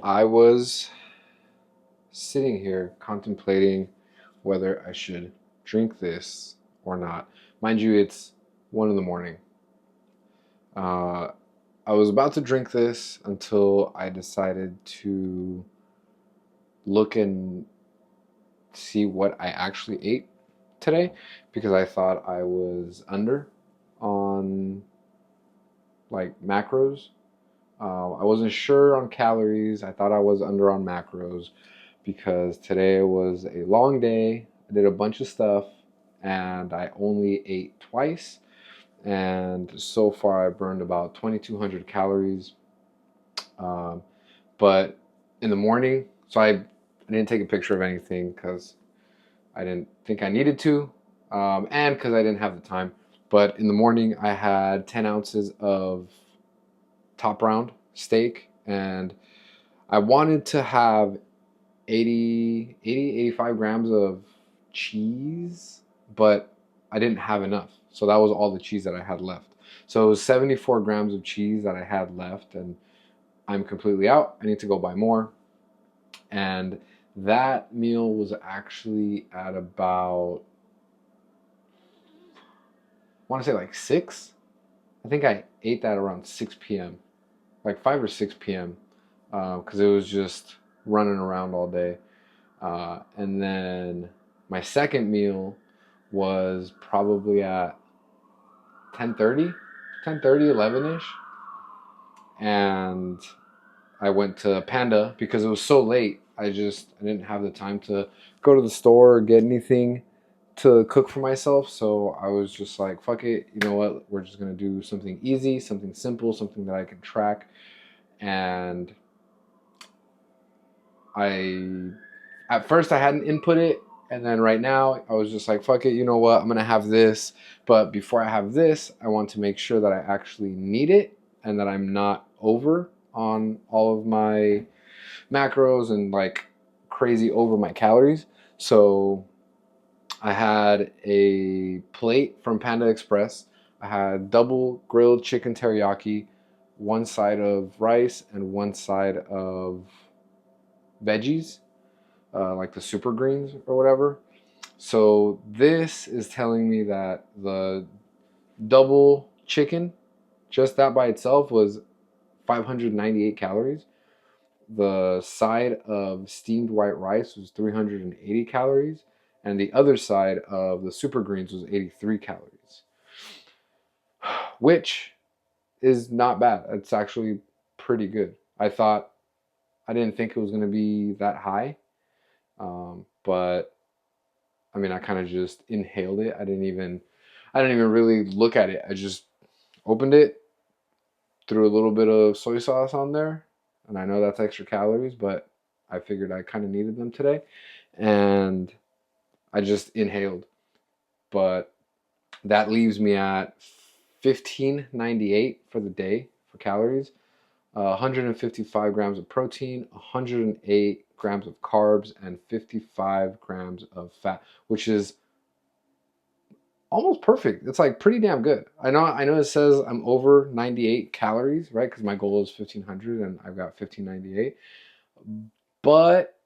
I was sitting here contemplating whether I should drink this or not. Mind you, it's 1 in the morning. Uh, I was about to drink this until I decided to look and see what I actually ate today because I thought I was under on like macros. I wasn't sure on calories. I thought I was under on macros because today was a long day. I did a bunch of stuff and I only ate twice. And so far, I burned about 2,200 calories. Um, but in the morning, I didn't take a picture of anything because I didn't think I needed to, and because I didn't have the time. But in the morning, I had 10 ounces of top round steak, and I wanted to have 85 grams of cheese, but I didn't have enough. So that was all the cheese that I had left. So it was 74 grams of cheese that I had left, and I'm completely out. I need to go buy more. And that meal was actually at about, I want to say like 6. I think I ate that around 6 p.m., like 5 or 6 p.m., because it was just running around all day. And then my second meal was probably at 10:30, 10:30, 11ish. And I went to Panda because it was so late. I didn't have the time to go to the store or get anything to cook for myself. So I was just like, fuck it. You know what? We're just going to do something easy, something simple, something that I can track. And at first I hadn't input it. And then right now I was just like, fuck it. You know what? I'm going to have this. But before I have this, I want to make sure that I actually need it and that I'm not over on all of my macros and like crazy over my calories. So I had a plate from Panda Express. I had double grilled chicken teriyaki, one side of rice and one side of veggies, like the super greens or whatever. So this is telling me that the double chicken, just that by itself, was 598 calories. The side of steamed white rice was 380 calories, and the other side of the super greens was 83 calories, which is not bad. It's actually pretty good. I didn't think it was going to be that high, but I mean, I kind of just inhaled it. I didn't even really look at it. I just opened it, threw a little bit of soy sauce on there, and I know that's extra calories, but I figured I kind of needed them today, and I just inhaled. But that leaves me at 1598 for the day for calories, 155 grams of protein, 108 grams of carbs, and 55 grams of fat, which is almost perfect. It's like pretty damn good. I know it says I'm over 98 calories, right? Because my goal is 1500 and I've got 1598. But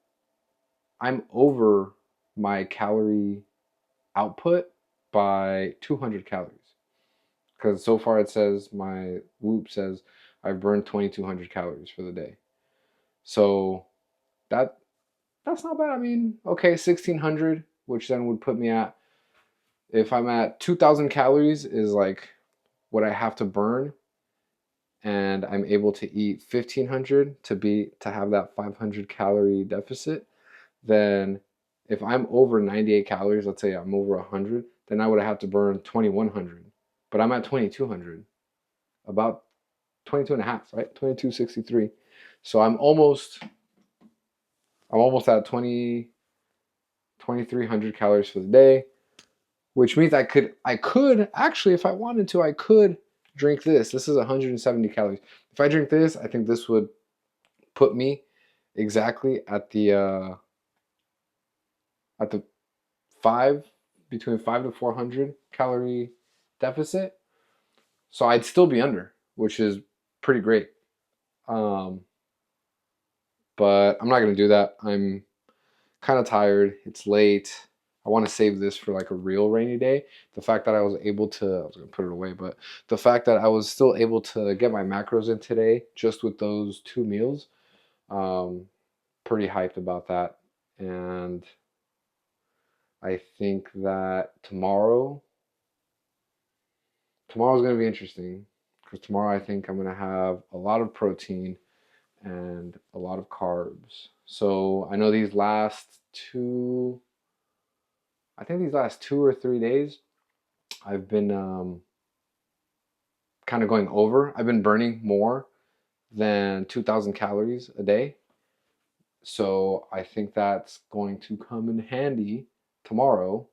I'm over my calorie output by 200 calories. Because so far it says my Whoop says I've burned 2200 calories for the day. So that that's not bad. I mean, okay, 1600, which then would put me at, if I'm at 2000 calories is like what I have to burn, and I'm able to eat 1500 to have that 500 calorie deficit, then if I'm over 98 calories, let's say I'm over 100, then I would have to burn 2100. But I'm at 2200, about 22 and a half, right? 2263. So I'm almost at 2300 calories for the day, which means I could actually, if I wanted to, I could drink this. This is 170 calories. If I drink this, I think this would put me exactly at the five between 5 to 400 calorie deficit. So I'd still be under, which is pretty great. Um, but I'm not gonna do that. I'm kind of tired. It's late. I want to save this for like a real rainy day. The fact that I was able to, I was gonna put it away, but the fact that I was still able to get my macros in today just with those 2 meals, um, pretty hyped about that. And I think that tomorrow's gonna be interesting because tomorrow I think I'm gonna have a lot of protein and a lot of carbs. So I know these last 2 or 3 days, I've been kind of going over. I've been burning more than 2,000 calories a day. So I think that's going to come in handy tomorrow.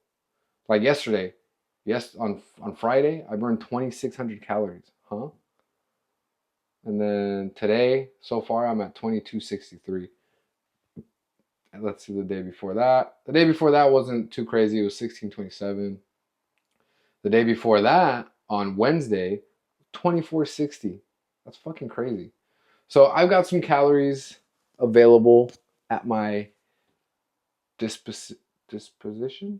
Like yesterday, yes, on Friday, I burned 2,600 calories, huh? And then today, so far, I'm at 2,263. And let's see the day before that. The day before that wasn't too crazy. It was 1627. The day before that, on Wednesday, 2460. That's fucking crazy. So I've got some calories available at my disposition.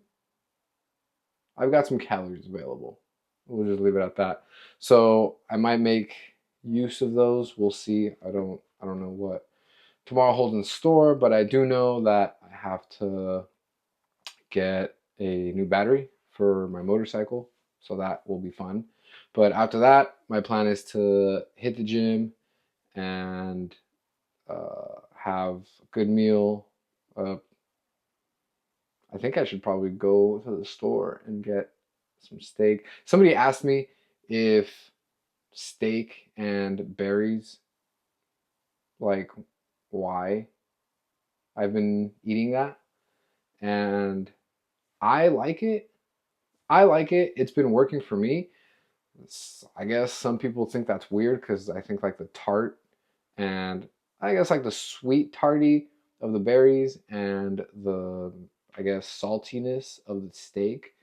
I've got some calories available. We'll just leave it at that. So I might make use of those. We'll see. I don't know what tomorrow holds in store, but I do know that I have to get a new battery for my motorcycle, so that will be fun. But after that, my plan is to hit the gym and have a good meal. I think I should probably go to the store and get some steak. Somebody asked me if steak and berries, like, why I've been eating that, and I like it. I like it. It's been working for me. I guess some people think that's weird because I think like the tart and I guess like the sweet tarty of the berries and the, I guess, saltiness of the steak.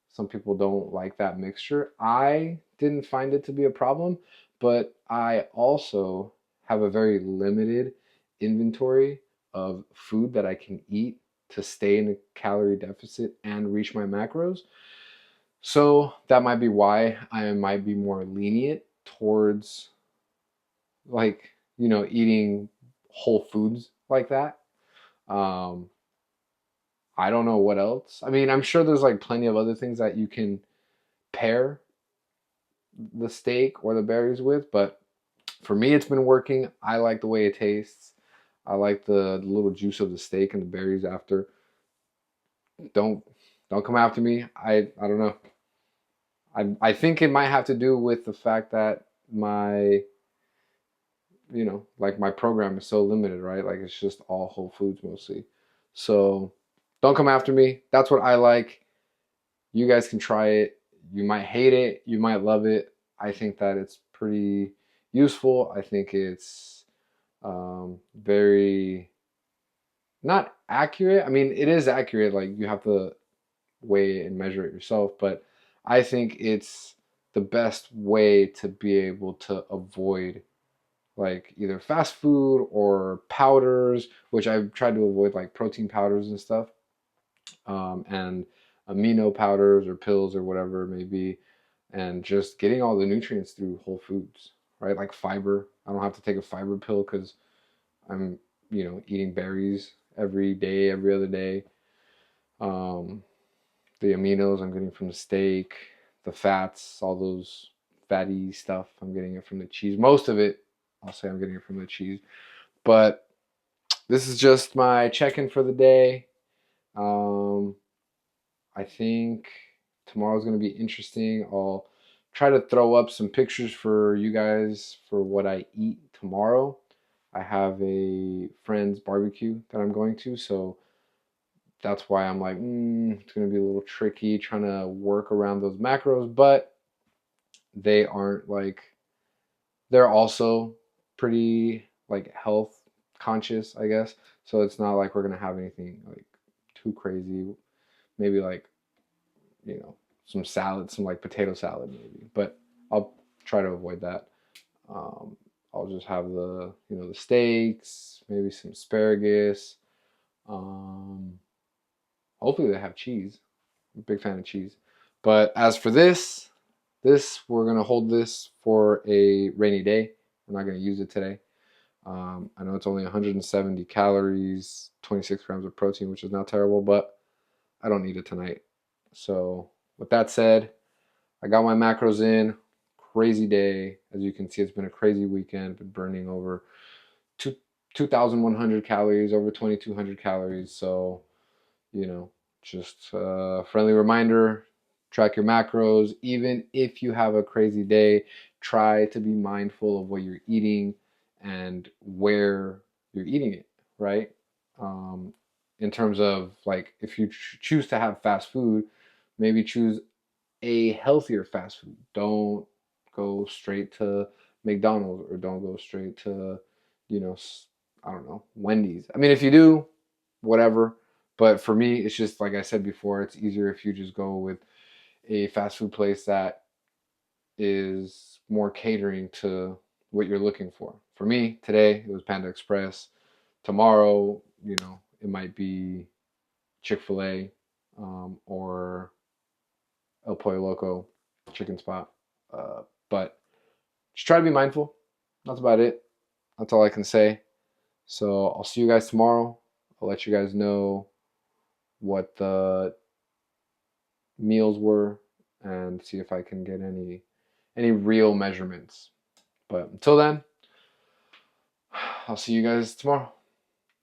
Some people don't like that mixture. I didn't find it to be a problem, but I also have a very limited inventory of food that I can eat to stay in a calorie deficit and reach my macros. So that might be why I might be more lenient towards, like, eating whole foods like that. Um, I don't know what else. I mean, I'm sure there's like plenty of other things that you can pair the steak or the berries with, but for me, it's been working. I like the way it tastes. I like the little juice of the steak and the berries after. Don't don't come after me. I don't know. I think it might have to do with the fact that my like my program is so limited, right? Like it's just all whole foods mostly. So don't come after me. That's what I like. You guys can try it. You might hate it. You might love it. I think that it's pretty useful. I think it's very not accurate. I mean, it is accurate. Like you have to weigh and measure it yourself, but I think it's the best way to be able to avoid like either fast food or powders, which I've tried to avoid, like protein powders and stuff, and amino powders or pills or whatever it may be, and just getting all the nutrients through whole foods, right? Like fiber. I don't have to take a fiber pill because I'm, eating berries every day, every other day. Um, the aminos I'm getting from the steak, the fats, all those fatty stuff, I'm getting it from the cheese. Most of it, I'll say I'm getting it from the cheese. But this is just my check-in for the day. Um, I think tomorrow's going to be interesting. I'll try to throw up some pictures for you guys for what I eat tomorrow. I have a friend's barbecue that I'm going to, so that's why I'm like, it's going to be a little tricky trying to work around those macros, but they aren't like, they're also pretty like health conscious, I guess. So it's not like we're going to have anything like too crazy. Maybe like, some salad, some like potato salad maybe, but I'll try to avoid that. Um, I'll just have the, the steaks, maybe some asparagus. Hopefully they have cheese. I'm a big fan of cheese. But as for this we're gonna hold this for a rainy day. We're not gonna use it today. I know it's only 170 calories, 26 grams of protein, which is not terrible, but I don't need it tonight. So with that said, I got my macros in. Crazy day. As you can see, it's been a crazy weekend. Been burning over 2,100 calories, over 2,200 calories. So, just a friendly reminder, track your macros. Even if you have a crazy day, try to be mindful of what you're eating and where you're eating it, right? In terms of like, if you choose to have fast food, maybe choose a healthier fast food. Don't go straight to McDonald's, or don't go straight to, I don't know, Wendy's. I mean, if you do, whatever. But for me, it's just like I said before, it's easier if you just go with a fast food place that is more catering to what you're looking for. For me, today it was Panda Express. Tomorrow, it might be Chick-fil-A, or El Pollo Loco chicken spot. But just try to be mindful. That's about it. That's all I can say. So I'll see you guys tomorrow. I'll let you guys know what the meals were and see if I can get any real measurements. But until then, I'll see you guys tomorrow.